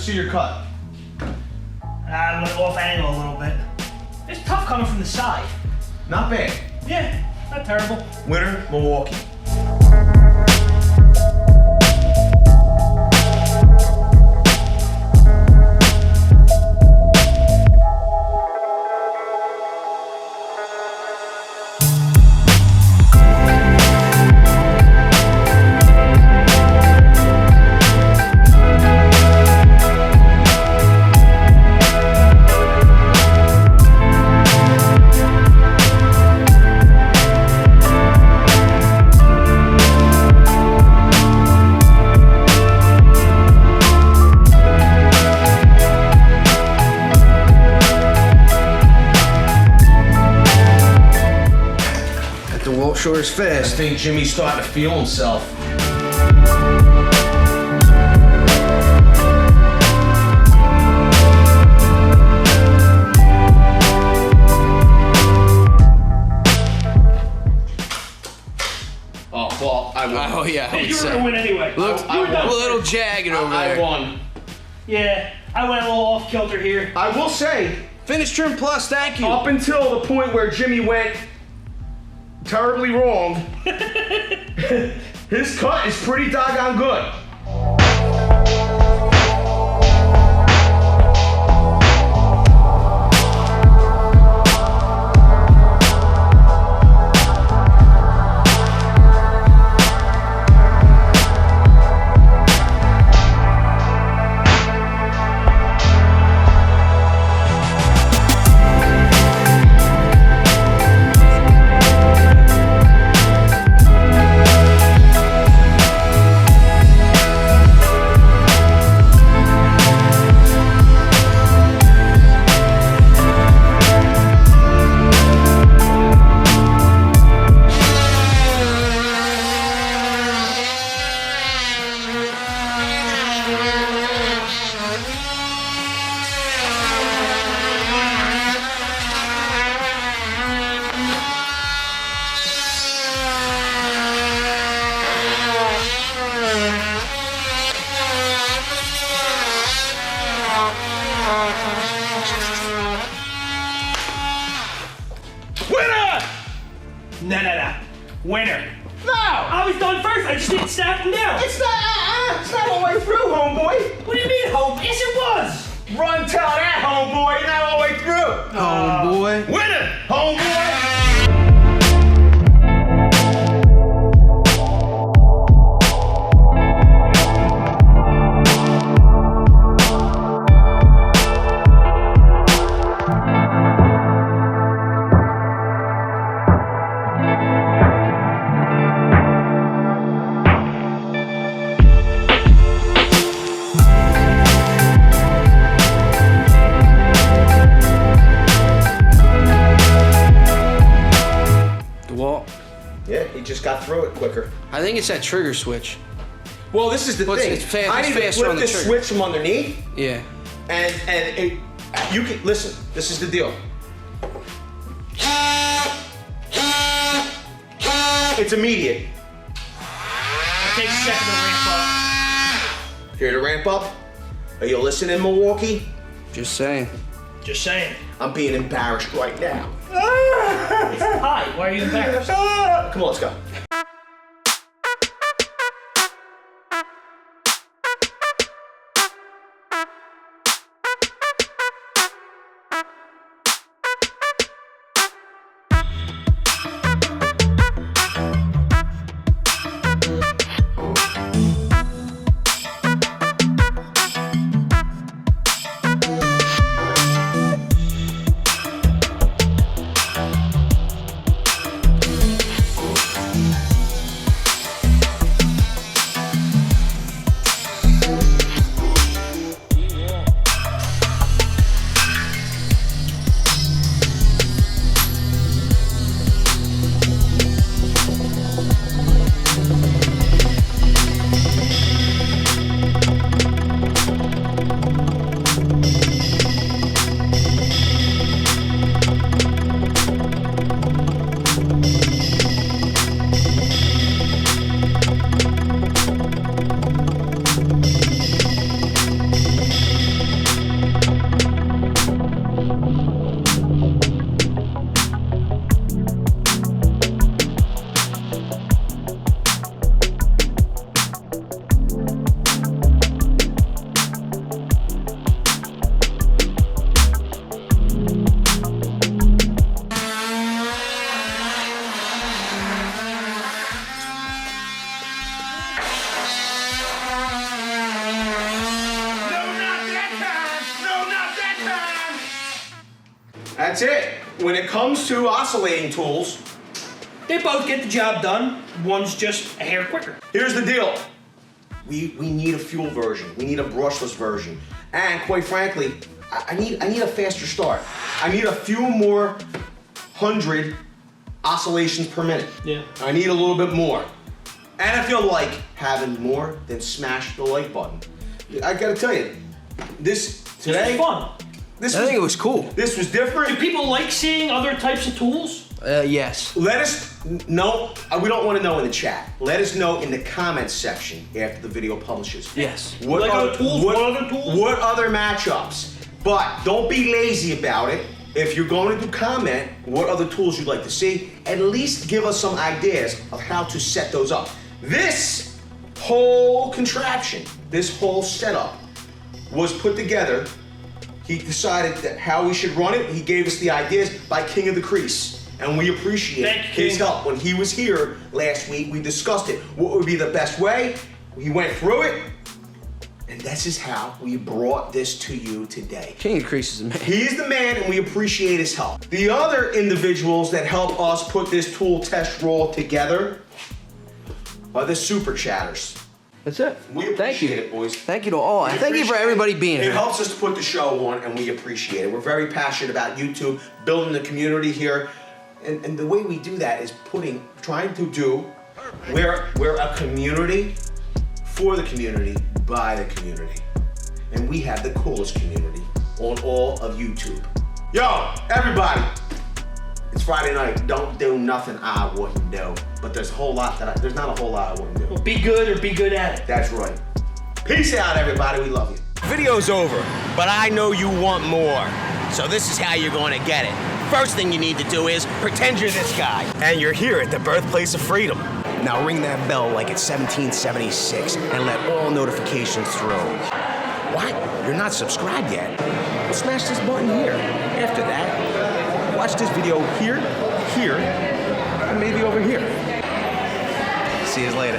see your cut. I went off angle a little bit. It's tough coming from the side. Not bad. Yeah, not terrible. Winner, Milwaukee. DeWalt sure is fast. I think Jimmy's starting to feel himself. Oh, well, I won. Oh, yeah. Hey, you were gonna win anyway. Look, You were a done little first. jagged over there. I won. Yeah, I went a little off kilter here. I will say, Finish trim plus, thank you. up until the point where Jimmy went terribly wrong, his cut is pretty doggone good. Winner! No. Winner. No! I was done first. I just didn't snap him down. It's not all the way through, homeboy. What do you mean, home? Yes, it was. Run tell that, homeboy. You're not all the way through. Oh, boy. Winner, homeboy. DeWalt. Yeah, he just got through it quicker. I think it's that trigger switch. Well, this is the Well, thing. it's fast- I it's need to faster flip on the this trigger. switch from underneath, Yeah. and you can listen. This is the deal. It's immediate. It takes a second to ramp up. Here to ramp up. Are you listening, Milwaukee? Just saying. Just saying. I'm being embarrassed right now. It's high. Why are you embarrassed? Come on, let's go. That's it. When it comes to oscillating tools, They both get the job done. One's just a hair quicker. here's the deal. We need a fuel version. We need a brushless version. And quite frankly, I need a faster start. I need a few more 100 oscillations per minute. Yeah. I need a little bit more. And I feel like having more than smash the like button. I gotta tell you, this today, This was fun. I think it was cool. This was Do different. people like seeing other types of tools? Yes. Let us know, we don't want to know in the chat. Let us know in the comments section after the video publishes. Yes. What Like other other tools? What other tools? What other matchups? But don't be lazy about it. If you're going to do comment what other tools you'd like to see, at least give us some ideas of how to set those up. This whole contraption, this whole setup was put together. He decided that how we should run it. He gave us the ideas by King of the Crease. And we appreciate Thank you, his King. help. When he was here last week, we discussed it. What would be the best way? He went through it. And this is how we brought this to you today. King of Crease is a man. He's the man, and we appreciate his help. The other individuals that help us put this tool test roll together are the super chatters. That's it. We Thank you. appreciate it, boys. Thank you to all. And thank you for everybody being It here. helps us to put the show on, and we appreciate it. We're very passionate about YouTube, building the community here. And the way we do that is trying to do, we're a community for the community, by the community. And we have the coolest community on all of YouTube. Yo, everybody, it's Friday night. Don't do nothing I wouldn't do. But there's there's not a whole lot I wouldn't do. Well, be good or be good at it. That's right. Peace out, everybody. We love you. Video's over, but I know you want more. So this is how you're going to get it. First thing you need to do is pretend you're this guy. And you're here at the birthplace of freedom. Now ring that bell like it's 1776 and let all notifications through. What? You're not subscribed yet? Well, smash this button here. After that, watch this video here, and maybe over here. See you later.